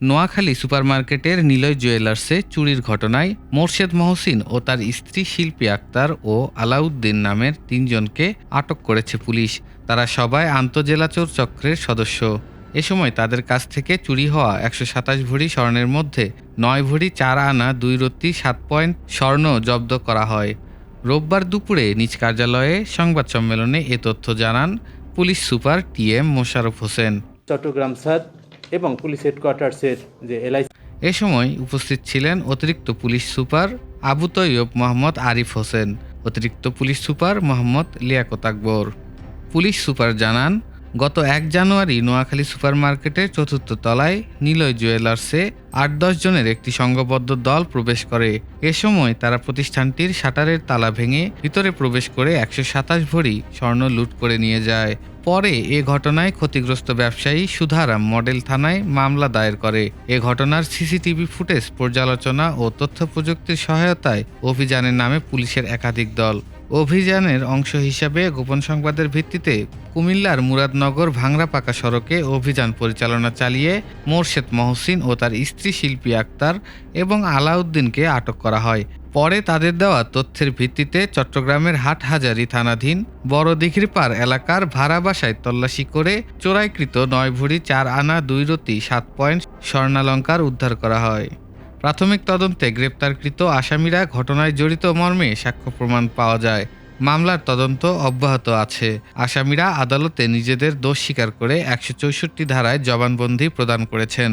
নোয়াখালী সুপারমার্কেটের নিলয় জুয়েলার্সে চুরির ঘটনায় মোর্শেদ মহসিন ও তার স্ত্রী শিল্পী আক্তার ও আলাউদ্দিন নামের ৩ জনকে আটক করেছে পুলিশ। তারা সবাই আন্তঃজেলা চোর চক্রের সদস্য। এ সময় তাদের কাছ থেকে চুরি হওয়া ১২৭ ভরি স্বর্ণের মধ্যে ৯ ভরি ৪ আনা ২ রত্তি ৭ পয়েন্ট স্বর্ণ জব্দ করা হয়। রোববার দুপুরে নিজ কার্যালয়ে সংবাদ সম্মেলনে এ তথ্য জানান police super TM Mosharraf Hossain. Chattogram সাদ এবং পুলিশ হেডকোয়ার্টার্সের যে এলআইসি। এ সময় উপস্থিত ছিলেন অতিরিক্ত পুলিশ সুপার আবু তৈয়ব মোহাম্মদ আরিফ হোসেন, অতিরিক্ত পুলিশ সুপার মোহাম্মদ লিয়াকত আকবর। পুলিশ সুপার জানান, গত ১ জানুয়ারি নোয়াখালী সুপারমার্কেটের ৪র্থ তলায় নিলয় জুয়েলার্সে ৮-১০ জনের একটি সংঘবদ্ধ দল প্রবেশ করে। এ সময় তারা প্রতিষ্ঠানটির শাটারের তালা ভেঙে ভিতরে প্রবেশ করে ১২৭ ভরি স্বর্ণ লুট করে নিয়ে যায়। পরে এ ঘটনায় ক্ষতিগ্রস্ত ব্যবসায়ী সুধারাম মডেল থানায় মামলা দায়ের করে। এ ঘটনার সিসিটিভি ফুটেজ পর্যালোচনা ও তথ্য প্রযুক্তির সহায়তায় অভিযানের নামে পুলিশের একাধিক দল। অভিযানের অংশ হিসাবে গোপন সংবাদের ভিত্তিতে কুমিল্লার মুরাদনগর ভাংরাপাকা সড়কে অভিযান পরিচালনা চালিয়ে মোর্শেদ মহসিন ও তার স্ত্রী শিল্পী আক্তার এবং আলাউদ্দিনকে আটক করা হয়। পরে তাদের দেওয়া তথ্যের ভিত্তিতে চট্টগ্রামের হাটহাজারী থানাধীন বড় দিঘিরপাড় এলাকার ভাড়া বাসায় তল্লাশি করে চোরাইকৃত ৯ ভরি ৪ আনা ২ রত্তি ৭ পয়েন্ট স্বর্ণালংকার উদ্ধার করা হয়। প্রাথমিক তদন্তে গ্রেপ্তারকৃত আসামিরা ঘটনায় জড়িত মর্মে সাক্ষ্য প্রমাণ পাওয়া যায়। মামলার তদন্ত অব্যাহত আছে। আসামিরা আদালতে নিজেদের দোষ স্বীকার করে ১৬৪ ধারায় জবানবন্দি প্রদান করেছেন।